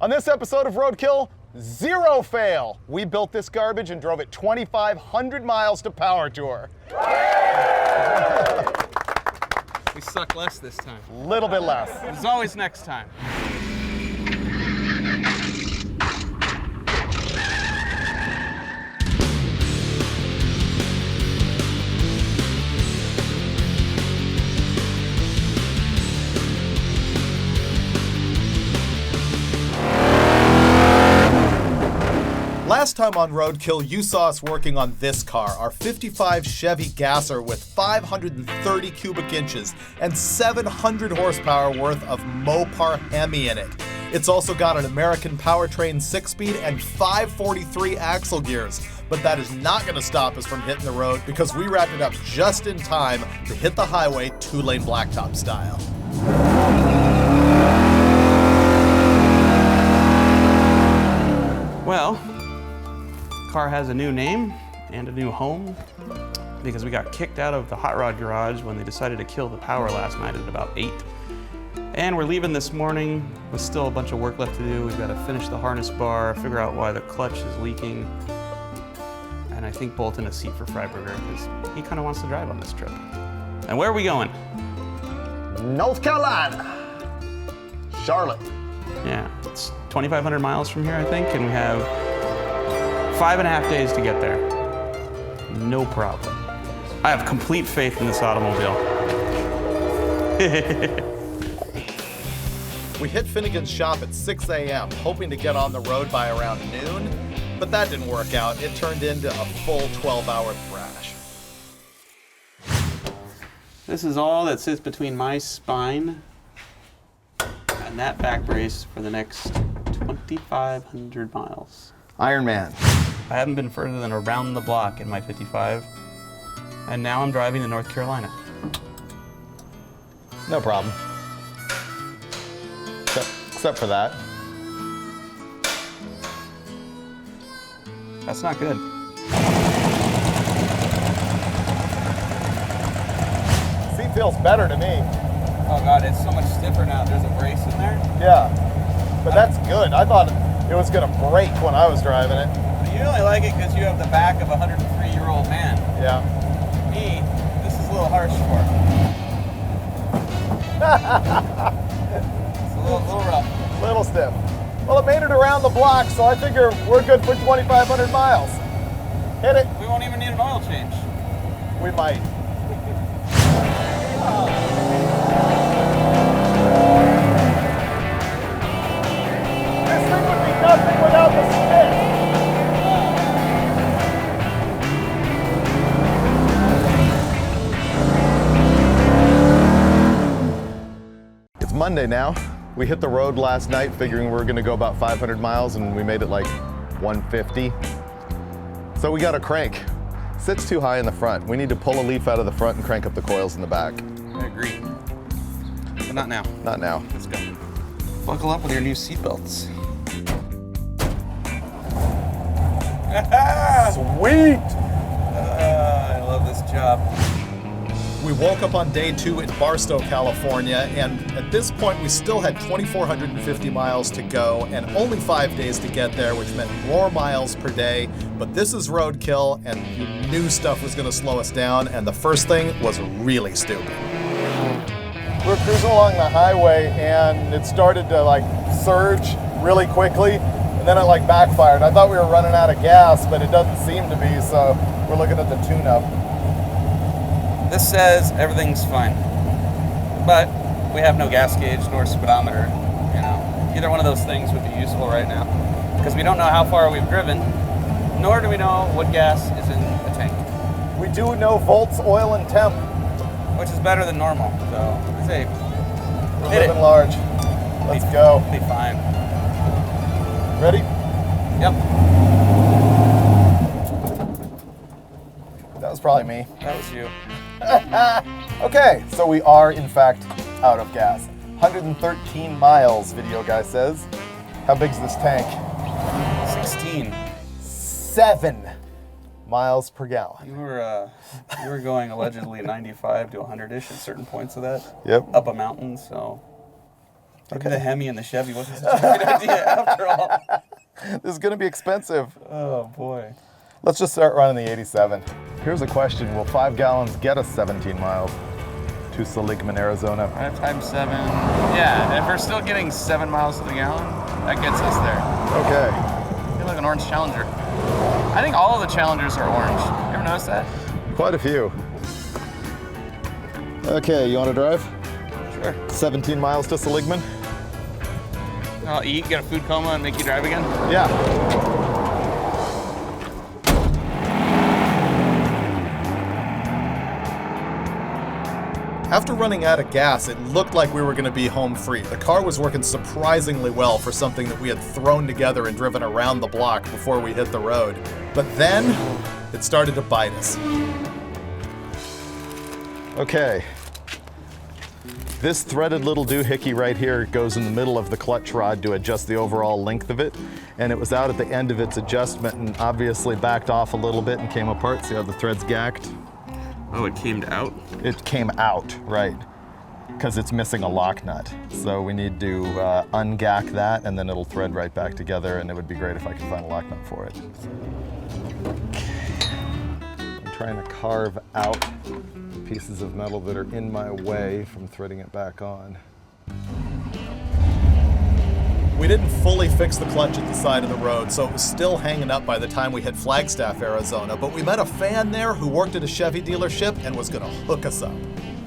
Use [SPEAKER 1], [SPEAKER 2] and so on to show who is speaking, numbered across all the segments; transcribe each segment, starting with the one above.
[SPEAKER 1] On this episode of Roadkill, zero fail. We built this garbage and drove it 2,500 miles to Power Tour.
[SPEAKER 2] We suck less this time.
[SPEAKER 1] Little bit less.
[SPEAKER 2] There's always next time.
[SPEAKER 1] Last time on Roadkill, you saw us working on this car, our 55 Chevy Gasser with 530 cubic inches and 700 horsepower worth of Mopar Hemi in it. It's also got an American powertrain 6-speed and 543 axle gears. But that is not going to stop us from hitting the road because we wrapped it up just in time to hit the highway 2-lane blacktop style.
[SPEAKER 2] Well, car has a new name and a new home because we got kicked out of the hot rod garage when they decided to kill the power last night at about 8. And we're leaving this morning with still a bunch of work left to do. We've got to finish the harness bar, figure out why the clutch is leaking, and I think bolt in a seat for Freiberger because he kind of wants to drive on this trip. And where are we going?
[SPEAKER 1] North Carolina. Charlotte.
[SPEAKER 2] Yeah, it's 2,500 miles from here, I think, and we have 5.5 days to get there. No problem. I have complete faith in this automobile.
[SPEAKER 1] We hit Finnegan's shop at 6 a.m., hoping to get on the road by around noon, but that didn't work out. It turned into a full 12-hour thrash.
[SPEAKER 2] This is all that sits between my spine and that back brace for the next 2,500 miles.
[SPEAKER 1] Iron Man.
[SPEAKER 2] I haven't been further than around the block in my 55, and now I'm driving to North Carolina.
[SPEAKER 1] No problem. Except for that.
[SPEAKER 2] That's not good.
[SPEAKER 1] Seat feels better to me.
[SPEAKER 2] Oh God, it's so much stiffer now. There's a brace in there.
[SPEAKER 1] Yeah, but that's good. I thought it was gonna break when I was driving it.
[SPEAKER 2] You only like it because you have the back of a 103-year-old man.
[SPEAKER 1] Yeah.
[SPEAKER 2] Me, this is a little harsh for. It's a little rough.
[SPEAKER 1] Little stiff. Well, it made it around the block, so I figure we're good for 2,500 miles. Hit it.
[SPEAKER 2] We won't even need an oil change.
[SPEAKER 1] We might. This thing would be nothing without the stick. It's Monday now. We hit the road last night figuring we were gonna go about 500 miles and we made it like 150. So we got a crank. Sits too high in the front. We need to pull a leaf out of the front and crank up the coils in the back.
[SPEAKER 2] I agree. But not now.
[SPEAKER 1] Not now.
[SPEAKER 2] Let's go. Buckle up with your new seatbelts.
[SPEAKER 1] Sweet!
[SPEAKER 2] I love this job.
[SPEAKER 1] We woke up on day 2 in Barstow, California, and at this point we still had 2,450 miles to go and only 5 days to get there, which meant more miles per day. But this is Roadkill, and you knew stuff was going to slow us down, and the first thing was really stupid. We're cruising along the highway, and it started to like surge really quickly, and then it like backfired. I thought we were running out of gas, but it doesn't seem to be, so we're looking at the tune-up.
[SPEAKER 2] This says everything's fine, but we have no gas gauge nor speedometer. You know, either one of those things would be useful right now because we don't know how far we've driven, nor do we know what gas is in the tank.
[SPEAKER 1] We do know volts, oil, and temp,
[SPEAKER 2] which is better than normal. So I say,
[SPEAKER 1] we're living large. Let's go.
[SPEAKER 2] Be fine.
[SPEAKER 1] Ready?
[SPEAKER 2] Yep.
[SPEAKER 1] That was probably me.
[SPEAKER 2] That was you.
[SPEAKER 1] Okay, so we are in fact out of gas. 113 miles, video guy says. How big's this tank?
[SPEAKER 2] 16.
[SPEAKER 1] 7 miles per gallon.
[SPEAKER 2] You were going allegedly 95 to 100-ish at certain points of that.
[SPEAKER 1] Yep.
[SPEAKER 2] Up a mountain, so. Maybe the Hemi and the Chevy wasn't such a good idea after all.
[SPEAKER 1] This is going to be expensive.
[SPEAKER 2] Oh boy.
[SPEAKER 1] Let's just start running the 87. Here's a question. Will 5 gallons get us 17 miles to Seligman, Arizona?
[SPEAKER 2] 5 times 7. Yeah, if we're still getting 7 miles to the gallon, that gets us there.
[SPEAKER 1] Okay.
[SPEAKER 2] I feel like an orange Challenger. I think all of the Challengers are orange. You ever notice that?
[SPEAKER 1] Quite a few. Okay, you want to drive?
[SPEAKER 2] Sure.
[SPEAKER 1] 17 miles to Seligman?
[SPEAKER 2] I'll eat, get a food coma, and make you drive again?
[SPEAKER 1] Yeah. After running out of gas, it looked like we were going to be home free. The car was working surprisingly well for something that we had thrown together and driven around the block before we hit the road. But then, it started to bite us. Okay. This threaded little doohickey right here goes in the middle of the clutch rod to adjust the overall length of it. And it was out at the end of its adjustment and obviously backed off a little bit and came apart. See how the thread's gacked?
[SPEAKER 2] Oh, it came out?
[SPEAKER 1] It came out, right. Because it's missing a lock nut. So we need to ungack that and then it'll thread right back together, and it would be great if I could find a lock nut for it. Okay. I'm trying to carve out pieces of metal that are in my way from threading it back on. We didn't fully fix the clutch at the side of the road, so it was still hanging up by the time we hit Flagstaff, Arizona, but we met a fan there who worked at a Chevy dealership and was gonna hook us up.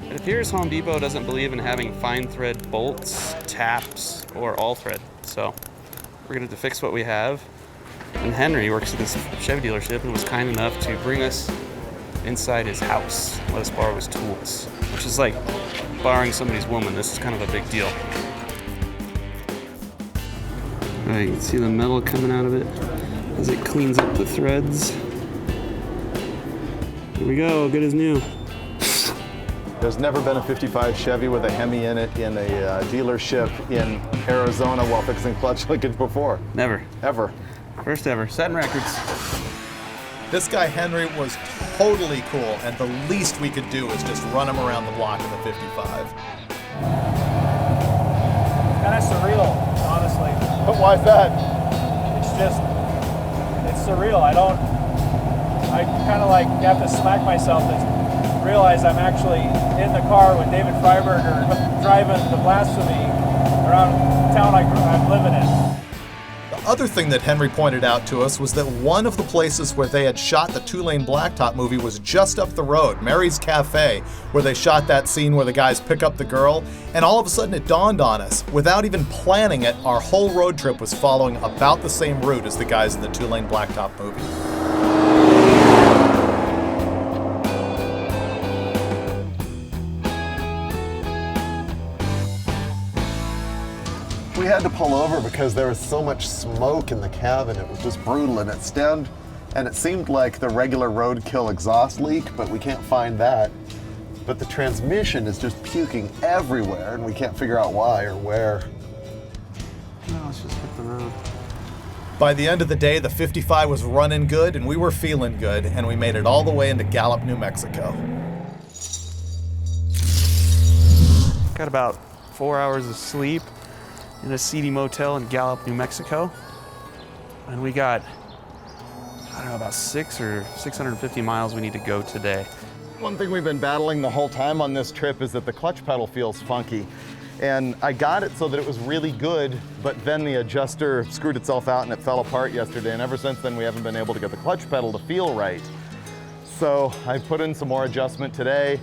[SPEAKER 2] It appears Home Depot doesn't believe in having fine thread bolts, taps, or all thread, so we're gonna have to fix what we have. And Henry works at this Chevy dealership and was kind enough to bring us inside his house, let us borrow his tools, which is like borrowing somebody's woman. This is kind of a big deal. All right, you can see the metal coming out of it as it cleans up the threads. Here we go, good as new.
[SPEAKER 1] There's never been a 55 Chevy with a Hemi in it in a dealership in Arizona while fixing clutch linkage before.
[SPEAKER 2] Never.
[SPEAKER 1] Ever.
[SPEAKER 2] First ever, setting records.
[SPEAKER 1] This guy Henry was totally cool, and the least we could do is just run him around the block in the 55.
[SPEAKER 3] Kind of surreal, honestly.
[SPEAKER 1] But why is that?
[SPEAKER 3] It's surreal. I kind of like have to smack myself to realize I'm actually in the car with David Freiberger driving the Blasphemy around town I'm living in.
[SPEAKER 1] The other thing that Henry pointed out to us was that one of the places where they had shot the 2-lane blacktop movie was just up the road, Mary's Cafe, where they shot that scene where the guys pick up the girl, and all of a sudden it dawned on us, without even planning it, our whole road trip was following about the same route as the guys in the 2-lane blacktop movie. We had to pull over because there was so much smoke in the cabin. It was just brutal, and it seemed like the regular Roadkill exhaust leak, but we can't find that. But the transmission is just puking everywhere, and we can't figure out why or where.
[SPEAKER 2] No, let's just hit the road.
[SPEAKER 1] By the end of the day, the 55 was running good, and we were feeling good, and we made it all the way into Gallup, New Mexico.
[SPEAKER 2] Got about 4 hours of sleep in a seedy motel in Gallup, New Mexico. And we got, I don't know, about 650 miles we need to go today.
[SPEAKER 1] One thing we've been battling the whole time on this trip is that the clutch pedal feels funky. And I got it so that it was really good, but then the adjuster screwed itself out and it fell apart yesterday. And ever since then, we haven't been able to get the clutch pedal to feel right. So I put in some more adjustment today.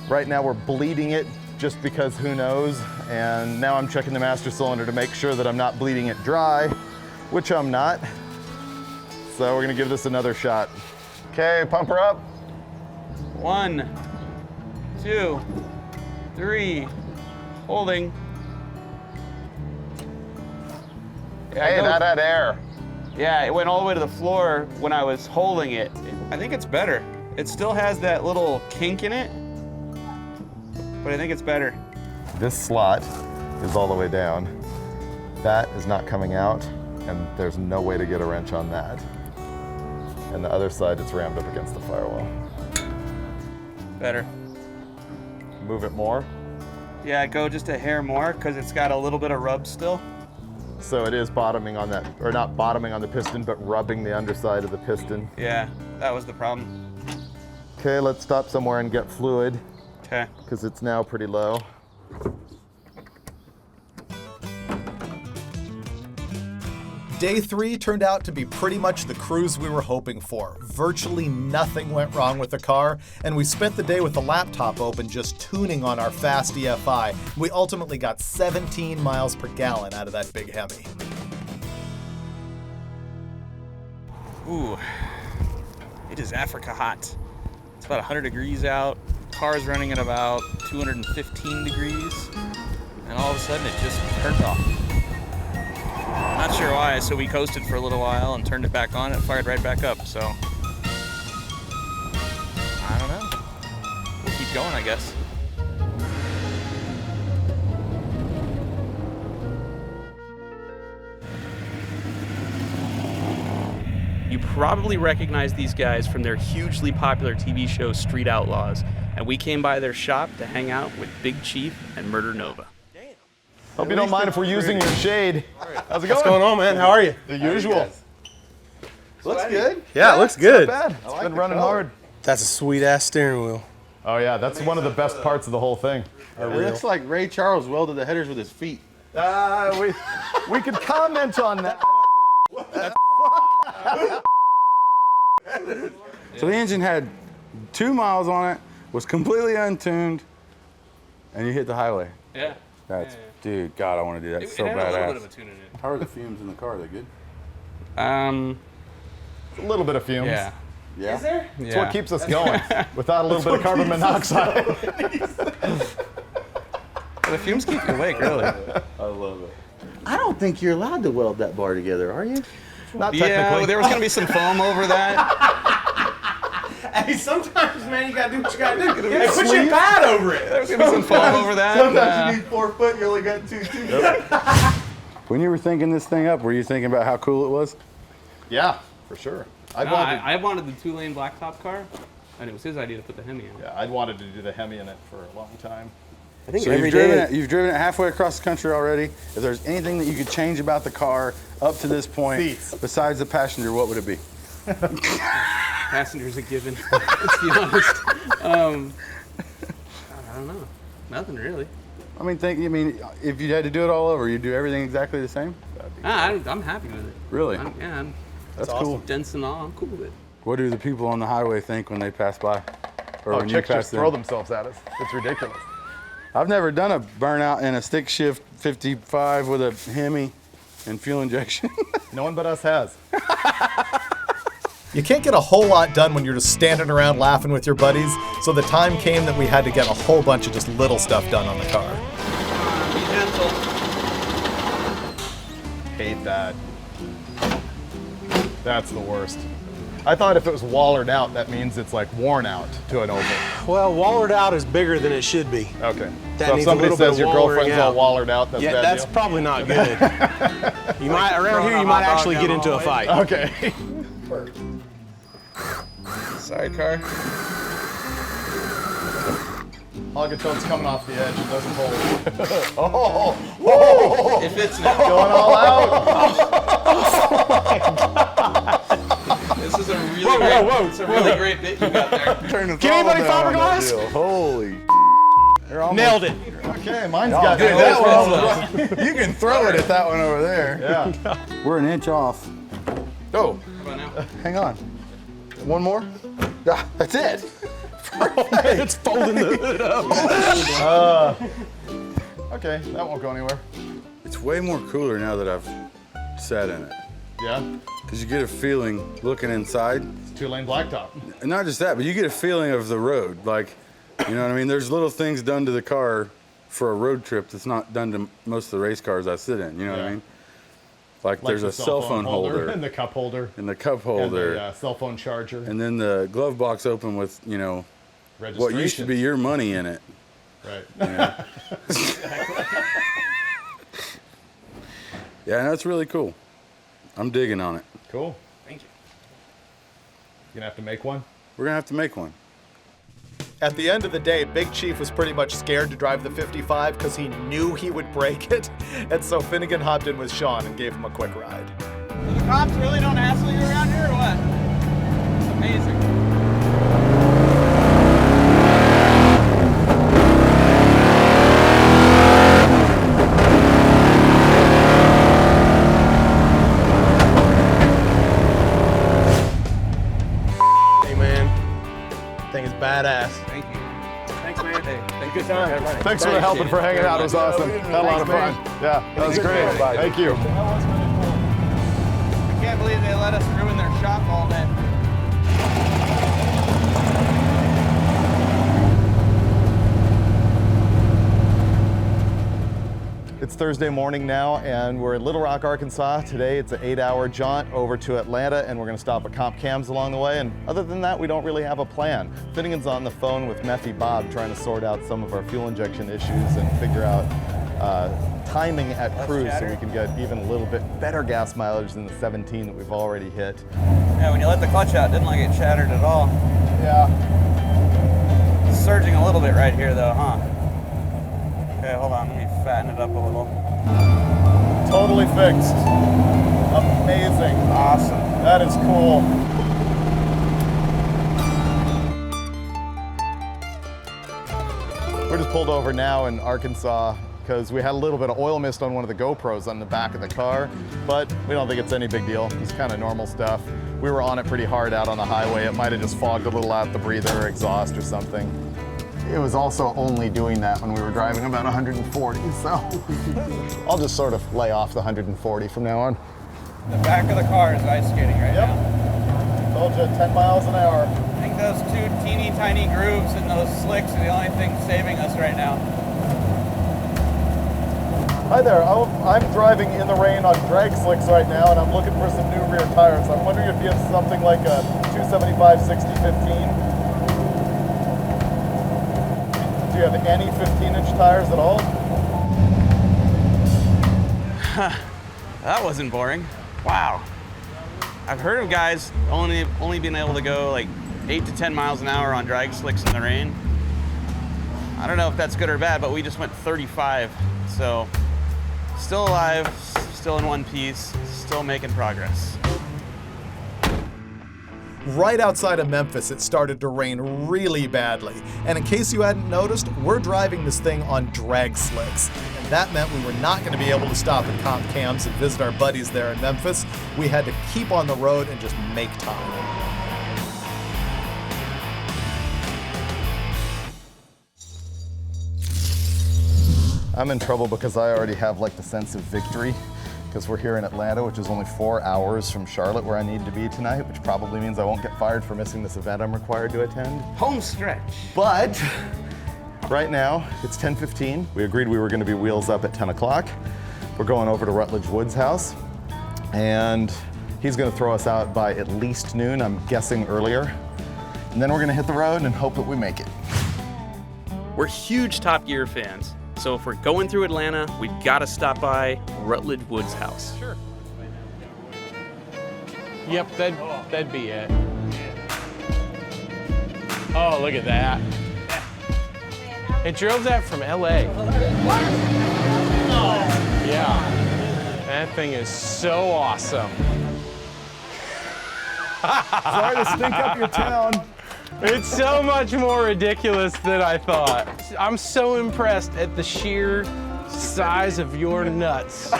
[SPEAKER 1] Right now we're bleeding it just because who knows. And now I'm checking the master cylinder to make sure that I'm not bleeding it dry, which I'm not. So we're gonna give this another shot. Okay, pump her up.
[SPEAKER 2] 1, 2, 3, holding. Yeah,
[SPEAKER 1] Hey, that had air.
[SPEAKER 2] Yeah, it went all the way to the floor when I was holding it. I think it's better. It still has that little kink in it, but I think it's better.
[SPEAKER 1] This slot is all the way down. That is not coming out, and there's no way to get a wrench on that. And the other side, it's rammed up against the firewall.
[SPEAKER 2] Better.
[SPEAKER 1] Move it more.
[SPEAKER 2] Yeah, go just a hair more because it's got a little bit of rub still.
[SPEAKER 1] So it is bottoming on that, or not bottoming on the piston, but rubbing the underside of the piston.
[SPEAKER 2] Yeah, that was the problem.
[SPEAKER 1] Okay, let's stop somewhere and get fluid,
[SPEAKER 2] Okay.
[SPEAKER 1] because it's now pretty low. Day 3 turned out to be pretty much the cruise we were hoping for. Virtually nothing went wrong with the car, and we spent the day with the laptop open just tuning on our fast EFI. We ultimately got 17 miles per gallon out of that big Hemi.
[SPEAKER 2] Ooh, it is Africa hot. It's about 100 degrees out. Car's running at about 215 degrees, and all of a sudden it just turned off. Not sure why, so we coasted for a little while and turned it back on. It fired right back up, so I don't know. We'll keep going, I guess. You probably recognize these guys from their hugely popular TV show Street Outlaws, and we came by their shop to hang out with Big Chief and Murder Nova.
[SPEAKER 1] Hope you don't mind if we're using your shade. How's it going?
[SPEAKER 4] What's going on, man? How are you?
[SPEAKER 1] The usual.
[SPEAKER 4] Looks good.
[SPEAKER 1] Yeah,
[SPEAKER 4] it looks good.
[SPEAKER 1] Not bad. It's been running hard.
[SPEAKER 4] That's a sweet ass steering wheel.
[SPEAKER 1] Oh yeah, that's one of the best parts of the whole thing.
[SPEAKER 5] It looks like Ray Charles welded the headers with his feet.
[SPEAKER 1] We could comment on that.
[SPEAKER 5] So the engine had 2 miles on it, was completely untuned, and you hit the highway.
[SPEAKER 2] Yeah.
[SPEAKER 5] That's, dude, God, I want to do that so
[SPEAKER 2] it had a little bit of
[SPEAKER 5] badass.
[SPEAKER 2] a tune in it.
[SPEAKER 5] How are the fumes in the car? Are they good?
[SPEAKER 1] A little bit of fumes.
[SPEAKER 2] Yeah.
[SPEAKER 5] Yeah.
[SPEAKER 2] Is there?
[SPEAKER 1] It's what keeps us going. Without a little bit of carbon monoxide.
[SPEAKER 2] The fumes keep you awake, really.
[SPEAKER 5] I love it. I don't think you're allowed to weld that bar together, are you?
[SPEAKER 1] Not
[SPEAKER 2] Yeah,
[SPEAKER 1] technically.
[SPEAKER 2] there was going to be some foam over that.
[SPEAKER 4] Hey, sometimes, man, you gotta do what you gotta do. Hey, put your pad over it.
[SPEAKER 2] There was going to be some foam over that.
[SPEAKER 5] Sometimes you need 4 foot, you only got 2 feet. When you were thinking this thing up, were you thinking about how cool it was?
[SPEAKER 1] Yeah, for sure.
[SPEAKER 2] I wanted the 2-lane blacktop car, and it was his idea to put the Hemi in.
[SPEAKER 1] Yeah, I'd wanted to do the Hemi in it for a long time.
[SPEAKER 4] I think
[SPEAKER 5] So you've driven it halfway across the country already. If there's anything that you could change about the car up to this point,
[SPEAKER 1] Seats.
[SPEAKER 5] besides the passenger, what would it be?
[SPEAKER 2] Passengers a given. Let's be honest. I don't know. Nothing really.
[SPEAKER 5] I mean, if you had to do it all over, you'd do everything exactly the same?
[SPEAKER 2] I'm happy with it.
[SPEAKER 5] Really?
[SPEAKER 2] That's
[SPEAKER 5] cool.
[SPEAKER 2] Dents and all. I'm cool with it.
[SPEAKER 5] What do the people on the highway think when they pass by? Or when you
[SPEAKER 1] Chicks
[SPEAKER 5] pass
[SPEAKER 1] just
[SPEAKER 5] them?
[SPEAKER 1] throw themselves at us. It's ridiculous.
[SPEAKER 5] I've never done a burnout in a stick shift 55 with a Hemi and fuel injection.
[SPEAKER 1] No one but us has. You can't get a whole lot done when you're just standing around laughing with your buddies, so the time came that we had to get a whole bunch of just little stuff done on the car.
[SPEAKER 2] Be gentle.
[SPEAKER 1] Hate that. That's the worst. I thought if it was wallered out, that means it's like worn out to an oval.
[SPEAKER 4] Well, wallered out is bigger than it should be.
[SPEAKER 1] Okay.
[SPEAKER 4] That
[SPEAKER 1] So if
[SPEAKER 4] needs a
[SPEAKER 1] somebody
[SPEAKER 4] little bit
[SPEAKER 1] says
[SPEAKER 4] of
[SPEAKER 1] your
[SPEAKER 4] wallering
[SPEAKER 1] girlfriend's all
[SPEAKER 4] out.
[SPEAKER 1] wallered out, that's
[SPEAKER 4] Yeah,
[SPEAKER 1] bad
[SPEAKER 4] that's
[SPEAKER 1] deal?
[SPEAKER 4] probably not good. You might around here. You might actually get into a fight.
[SPEAKER 1] Okay.
[SPEAKER 2] Sorry, car.
[SPEAKER 1] Hogatoad's coming off the edge. It doesn't hold.
[SPEAKER 2] It fits now.
[SPEAKER 1] Going all out.
[SPEAKER 2] This is a really It's a really great bit you got there.
[SPEAKER 5] Turn the
[SPEAKER 4] Can anybody
[SPEAKER 5] throttle down on that
[SPEAKER 4] fiberglass?
[SPEAKER 5] deal. Holy.
[SPEAKER 4] Nailed it.
[SPEAKER 1] Okay, mine's got
[SPEAKER 5] Dude,
[SPEAKER 1] no
[SPEAKER 5] that
[SPEAKER 1] problem.
[SPEAKER 5] you can throw it at that one over there.
[SPEAKER 1] Yeah.
[SPEAKER 5] We're an inch off. Oh,
[SPEAKER 2] How about now?
[SPEAKER 5] hang on. One more? Ah, that's it.
[SPEAKER 4] It's folding the hood up.
[SPEAKER 1] Okay, that won't go anywhere.
[SPEAKER 5] It's way more cooler now that I've sat in it.
[SPEAKER 1] Yeah.
[SPEAKER 5] Because you get a feeling looking inside.
[SPEAKER 1] It's 2-lane blacktop.
[SPEAKER 5] And not just that, but you get a feeling of the road. Like, you know what I mean? There's little things done to the car for a road trip that's not done to most of the race cars I sit in. You know what I mean? Like there's
[SPEAKER 1] the
[SPEAKER 5] a cell phone holder
[SPEAKER 1] and the cup holder
[SPEAKER 5] and the cup
[SPEAKER 1] and
[SPEAKER 5] holder.
[SPEAKER 1] the cell phone charger.
[SPEAKER 5] And then the glove box open with, you know, what used to be your money in it.
[SPEAKER 1] Right.
[SPEAKER 5] Yeah, yeah, that's really cool. I'm digging on it.
[SPEAKER 1] Cool.
[SPEAKER 2] Thank you.
[SPEAKER 1] You gonna have to make one?
[SPEAKER 5] We're gonna have to make one.
[SPEAKER 1] At the end of the day, Big Chief was pretty much scared to drive the 55 because he knew he would break it. And so Finnegan hopped in with Shawn and gave him a quick ride.
[SPEAKER 2] The cops really don't hassle you around here or what? It's amazing.
[SPEAKER 4] Badass.
[SPEAKER 2] Thank you. Thanks, man. Hey, thank
[SPEAKER 4] Good time.
[SPEAKER 6] Thanks for helping, for hanging out. It was awesome. Had a lot of fun. Yeah, that was great. Thank you.
[SPEAKER 2] I can't believe they let us ruin their shop all day.
[SPEAKER 1] It's Thursday morning now, and we're in Little Rock, Arkansas. Today it's an 8-hour jaunt over to Atlanta, and we're going to stop at Comp Cams along the way. And other than that, we don't really have a plan. Finnegan's on the phone with Meffy Bob trying to sort out some of our fuel injection issues and figure out timing at cruise so we can get even a little bit better gas mileage than the 17 that we've already hit.
[SPEAKER 2] Yeah, when you let the clutch out, it didn't like it shattered at all.
[SPEAKER 1] Yeah.
[SPEAKER 2] It's surging a little bit right here though, huh? Okay, hold on, let me fatten it up a little.
[SPEAKER 1] Totally fixed. Amazing.
[SPEAKER 2] Awesome.
[SPEAKER 1] That is cool. We're just pulled over now in Arkansas because we had a little bit of oil mist on one of the GoPros on the back of the car, but we don't think it's any big deal. It's kind of normal stuff. We were on it pretty hard out on the highway. It might have just fogged a little out the breather or exhaust or something. It was also only doing that when we were driving about 140, so I'll just sort of lay off the 140 from now on.
[SPEAKER 2] The back of the car is ice skating right now.
[SPEAKER 1] Told you, 10 miles an hour.
[SPEAKER 2] I think those two teeny tiny grooves in those slicks are the only thing saving us right now.
[SPEAKER 1] Hi there, I'm driving in the rain on drag slicks right now, and I'm looking for some new rear tires. I'm wondering if you have something like a 275/60/15. Do you have any 15-inch tires at all?
[SPEAKER 2] That wasn't boring. Wow. I've heard of guys only being able to go like 8 to 10 miles an hour on drag slicks in the rain. I don't know if that's good or bad, but we just went 35. So still alive, still in one piece, still making progress. Right outside of Memphis, it started to rain really badly. And in case you hadn't noticed, we're driving this thing on drag slicks. And that meant we were not going to be able to stop at Comp Cams and visit our buddies there in Memphis. We had to keep on the road and just make time.
[SPEAKER 1] I'm in trouble because I already have like the sense of victory, because we're here in Atlanta, which is only 4 hours from Charlotte, where I need to be tonight, which probably means I won't get fired for missing this event I'm required to attend.
[SPEAKER 2] Home stretch.
[SPEAKER 1] But right now, it's 10:15. We agreed we were going to be wheels up at 10 o'clock. We're going over to Rutledge Wood's house, and he's going to throw us out by at least noon, I'm guessing earlier. And then we're going to hit the road and hope that we make it.
[SPEAKER 2] We're huge Top Gear fans. So if we're going through Atlanta, we gotta stop by Rutledge Wood's house.
[SPEAKER 4] Sure. Yep, that'd be it. Oh, look at that. It drove that from LA. Yeah. That thing is so awesome.
[SPEAKER 1] Sorry to stink up your town.
[SPEAKER 4] It's so much more ridiculous than I thought. I'm so impressed at the sheer size of your nuts.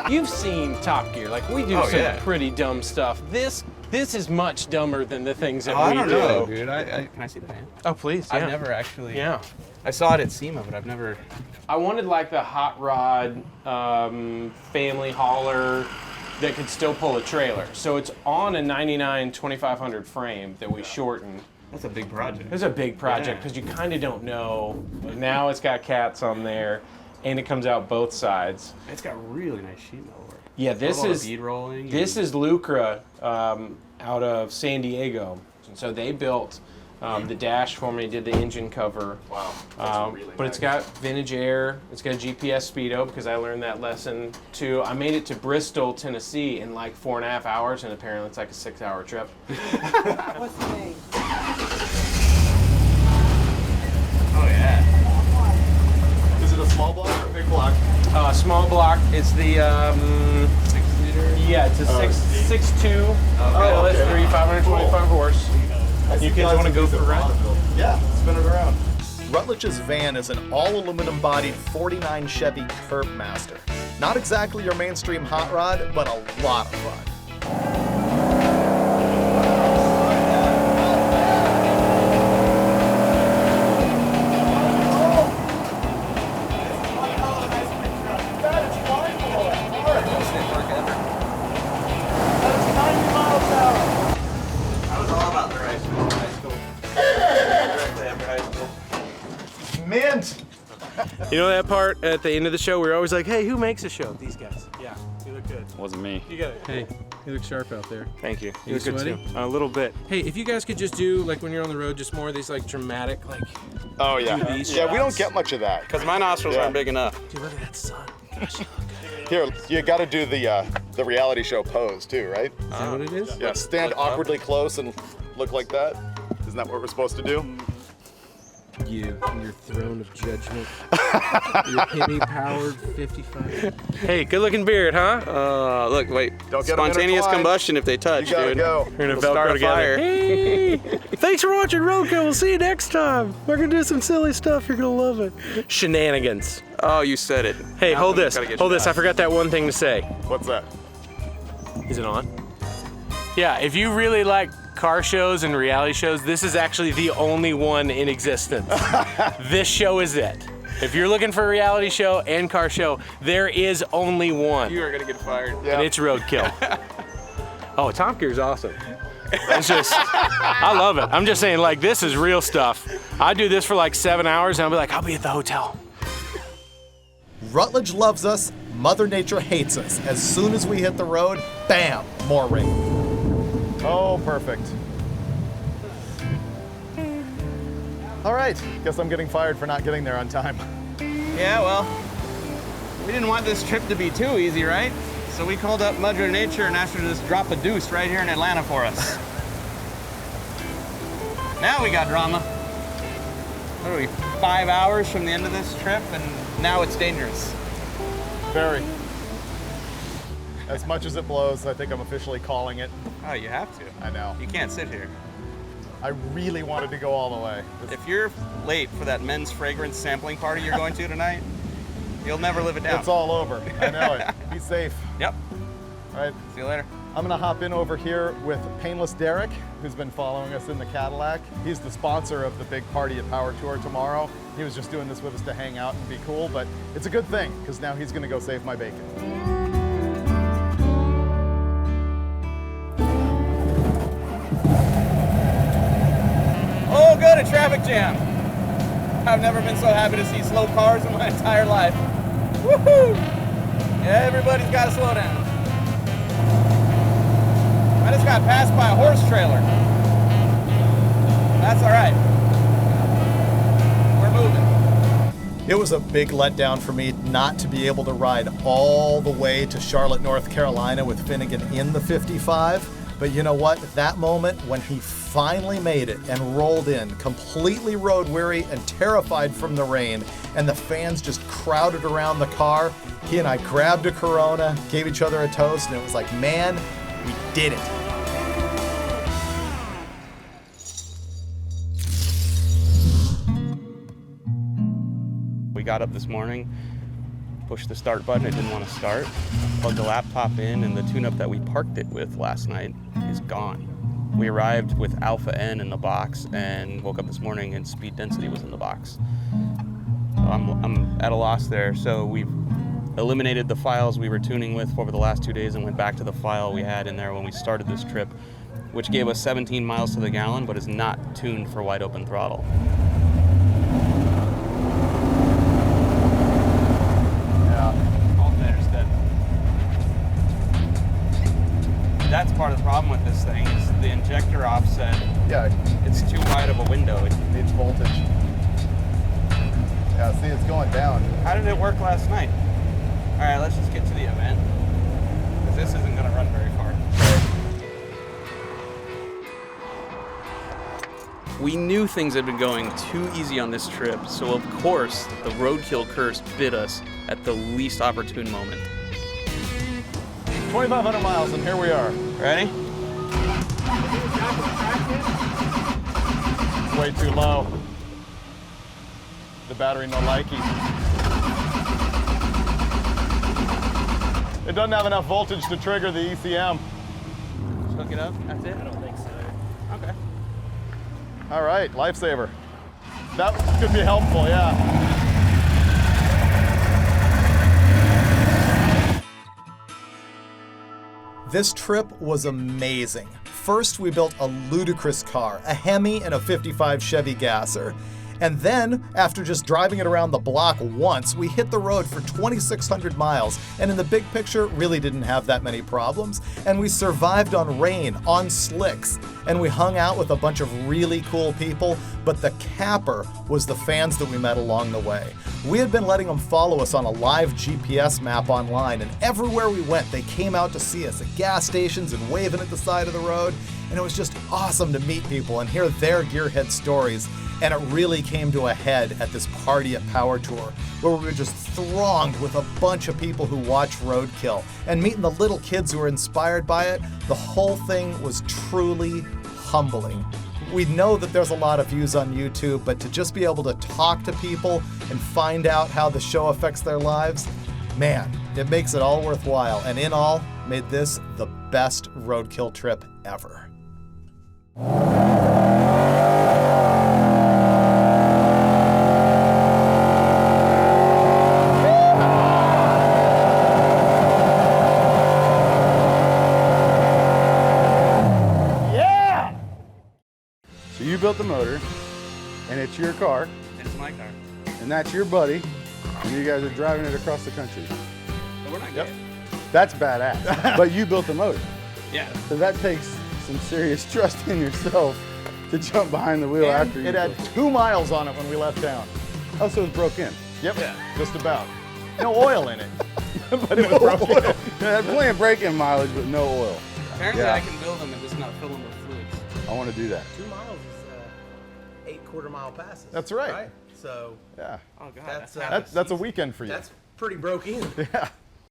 [SPEAKER 4] You've seen Top Gear. Like, we do some pretty dumb stuff. This is much dumber than the things that we do.
[SPEAKER 2] I don't know, dude. Can I see the van?
[SPEAKER 4] Oh, please. Yeah.
[SPEAKER 2] I've never actually.
[SPEAKER 4] Yeah.
[SPEAKER 2] I saw it at SEMA, but I've never.
[SPEAKER 4] I wanted like the hot rod family hauler that could still pull a trailer. So it's on a 99 2500 frame that we shortened.
[SPEAKER 2] That's a big project.
[SPEAKER 4] It's a big project because you kind of don't know. Now it's got cats on there, and it comes out both sides.
[SPEAKER 2] It's got really nice sheet metal work.
[SPEAKER 4] Yeah, this is
[SPEAKER 2] bead rolling.
[SPEAKER 4] This is Lucra out of San Diego. And so they built the dash for me, did the engine cover.
[SPEAKER 2] Wow. That's really
[SPEAKER 4] but
[SPEAKER 2] nice.
[SPEAKER 4] it's got vintage air. It's got a GPS speedo because I learned that lesson too. I made it to Bristol, Tennessee in like 4.5 hours, and apparently it's like a 6-hour trip.
[SPEAKER 7] What's the name?
[SPEAKER 1] big block?
[SPEAKER 4] Small block. It's the 6-liter. Yeah, it's a 6.2 LS3, 525 horse. You kids want to go for a ride?
[SPEAKER 1] Yeah, spin it around. Rutledge's van is an all-aluminum bodied 49 Chevy Curbmaster. Not exactly your mainstream hot rod, but a lot of fun. Mint!
[SPEAKER 4] You know that part at the end of the show, we were always like, hey, who makes a show? These guys. Yeah, you look good.
[SPEAKER 7] Wasn't me.
[SPEAKER 4] You got it.
[SPEAKER 8] Hey, you look sharp out there.
[SPEAKER 4] Thank you.
[SPEAKER 8] You
[SPEAKER 4] look good
[SPEAKER 8] sweaty?
[SPEAKER 4] too. A little bit.
[SPEAKER 8] Hey, if you guys could just do, like when you're on the road, just more of these like dramatic, like,
[SPEAKER 6] Oh yeah.
[SPEAKER 8] do these
[SPEAKER 6] Yeah, we don't
[SPEAKER 8] shots.
[SPEAKER 6] get much of that.
[SPEAKER 2] Because my nostrils aren't big enough.
[SPEAKER 8] Dude, look at that sun. Gosh, you look good.
[SPEAKER 6] Here, you got to do the reality show pose too, right?
[SPEAKER 8] Is that what it is?
[SPEAKER 6] Yeah, stand awkwardly close and look like that. Isn't that what we're supposed to do?
[SPEAKER 8] You and your throne of judgment. Your Hemi-powered 55.
[SPEAKER 4] Hey, good looking beard, huh?
[SPEAKER 2] Look, wait.
[SPEAKER 6] Don't get 'em
[SPEAKER 2] Spontaneous
[SPEAKER 6] intertwined.
[SPEAKER 2] combustion if they touch,
[SPEAKER 6] You gotta
[SPEAKER 2] dude.
[SPEAKER 6] go.
[SPEAKER 4] We're gonna
[SPEAKER 2] We'll start
[SPEAKER 4] Velcro
[SPEAKER 2] a
[SPEAKER 4] together.
[SPEAKER 2] fire.
[SPEAKER 4] Hey, thanks for watching Roadkill. We'll see you next time. We're gonna do some silly stuff. You're gonna love it. Shenanigans.
[SPEAKER 2] Oh, you said it.
[SPEAKER 4] Hey,
[SPEAKER 2] Now
[SPEAKER 4] hold
[SPEAKER 2] someone's
[SPEAKER 4] this.
[SPEAKER 2] gotta get
[SPEAKER 4] Hold
[SPEAKER 2] shot.
[SPEAKER 4] this. I forgot that one thing to say.
[SPEAKER 6] What's that?
[SPEAKER 4] Is it on? Yeah, if you really like car shows and reality shows, this is actually the only one in existence. This show is it. If you're looking for a reality show and car show, there is only one.
[SPEAKER 2] You are gonna get fired.
[SPEAKER 4] And it's Roadkill. Oh, Top Gear's awesome. It's just, I love it. I'm just saying, like, this is real stuff. I do this for like 7 hours and I'll be like, I'll be at the hotel.
[SPEAKER 1] Rutledge loves us, Mother Nature hates us. As soon as we hit the road, bam, more rain. Oh, perfect. All right, guess I'm getting fired for not getting there on time.
[SPEAKER 2] Yeah, well, we didn't want this trip to be too easy, right? So we called up Mother Nature and asked her to just drop a deuce right here in Atlanta for us. Now we got drama. What are we, 5 hours from the end of this trip, and now it's dangerous.
[SPEAKER 1] Very. As much as it blows, I think I'm officially calling it.
[SPEAKER 2] Oh, you have to.
[SPEAKER 1] I know.
[SPEAKER 2] You can't sit here.
[SPEAKER 1] I really wanted to go all the way.
[SPEAKER 2] If you're late for that men's fragrance sampling party you're going to tonight, you'll never live it down.
[SPEAKER 1] It's all over. I know it. Be safe.
[SPEAKER 2] Yep.
[SPEAKER 1] All right.
[SPEAKER 2] See you later.
[SPEAKER 1] I'm gonna hop in over here with Painless Derek, who's been following us in the Cadillac. He's the sponsor of the big party at Power Tour tomorrow. He was just doing this with us to hang out and be cool, but it's a good thing, because now he's gonna go save my bacon.
[SPEAKER 2] Oh, good, a traffic jam. I've never been so happy to see slow cars in my entire life. Woohoo! Yeah, everybody's got to slow down. I just got passed by a horse trailer. That's all right. We're moving.
[SPEAKER 1] It was a big letdown for me not to be able to ride all the way to Charlotte, North Carolina with Finnegan in the 55. But you know what? That moment when he finally made it and rolled in, completely road weary and terrified from the rain, and the fans just crowded around the car, he and I grabbed a Corona, gave each other a toast, and it was like, man, we did it.
[SPEAKER 2] We got up this morning, pushed the start button, it didn't want to start. Plugged the laptop in, and the tune-up that we parked it with last night is gone. We arrived with Alpha N in the box and woke up this morning and speed density was in the box. So I'm at a loss there. So we've eliminated the files we were tuning with over the last 2 days and went back to the file we had in there when we started this trip, which gave us 17 miles to the gallon, but is not tuned for wide open throttle. Alternator's dead. That's part of the problem with this thing is the injector offset.
[SPEAKER 1] Yeah,
[SPEAKER 2] It's too wide of a window.
[SPEAKER 1] it needs voltage. Yeah, see, it's going down.
[SPEAKER 2] How did it work last night? All right, let's just get to the event, because this isn't going to run very far. We knew things had been going too easy on this trip, so of course the Roadkill curse bit us at the least opportune moment.
[SPEAKER 6] 2,500 miles, and here we are.
[SPEAKER 2] Ready?
[SPEAKER 6] Way too low. The battery no likey. It doesn't have enough voltage to trigger the ECM.
[SPEAKER 2] Just hook it up. That's it.
[SPEAKER 3] I don't think so.
[SPEAKER 2] Okay.
[SPEAKER 6] All right, lifesaver. That could be helpful, yeah.
[SPEAKER 1] This trip was amazing. First, we built a ludicrous car, a Hemi and a 55 Chevy Gasser. And then, after just driving it around the block once, we hit the road for 2,600 miles, and in the big picture, really didn't have that many problems. And we survived on rain, on slicks, and we hung out with a bunch of really cool people, but the capper was the fans that we met along the way. We had been letting them follow us on a live GPS map online, and everywhere we went, they came out to see us at gas stations and waving at the side of the road, and it was just awesome to meet people and hear their gearhead stories. And it really came to a head at this party at Power Tour, where we were just thronged with a bunch of people who watch Roadkill. And meeting the little kids who were inspired by it, the whole thing was truly humbling. We know that there's a lot of views on YouTube, but to just be able to talk to people and find out how the show affects their lives, man, it makes it all worthwhile. And in all, made this the best Roadkill trip ever.
[SPEAKER 5] You built the motor, and it's your car,
[SPEAKER 2] It's my car.
[SPEAKER 5] and that's your buddy, and you guys are driving it across the country.
[SPEAKER 2] But we're not
[SPEAKER 6] Yep.
[SPEAKER 2] good.
[SPEAKER 5] That's badass. But you built the motor.
[SPEAKER 2] Yeah.
[SPEAKER 5] So that takes some serious trust in yourself to jump behind the wheel
[SPEAKER 6] And
[SPEAKER 5] after you.
[SPEAKER 6] it had 2 miles on it when we left town.
[SPEAKER 5] Oh, so it was broke in.
[SPEAKER 6] Yep, just about. No oil in it, but it was broken.
[SPEAKER 5] It had plenty of braking mileage, but no oil.
[SPEAKER 2] Apparently
[SPEAKER 5] Yeah.
[SPEAKER 2] I can build them and just not fill them with fluids.
[SPEAKER 5] I want to do that.
[SPEAKER 7] 2 miles is 8 quarter-mile passes.
[SPEAKER 6] That's right.
[SPEAKER 7] So
[SPEAKER 6] Yeah,
[SPEAKER 2] Oh god.
[SPEAKER 7] That's,
[SPEAKER 2] half a
[SPEAKER 6] that's a
[SPEAKER 2] season.
[SPEAKER 6] weekend for you.
[SPEAKER 7] that's pretty broke in.
[SPEAKER 6] Yeah.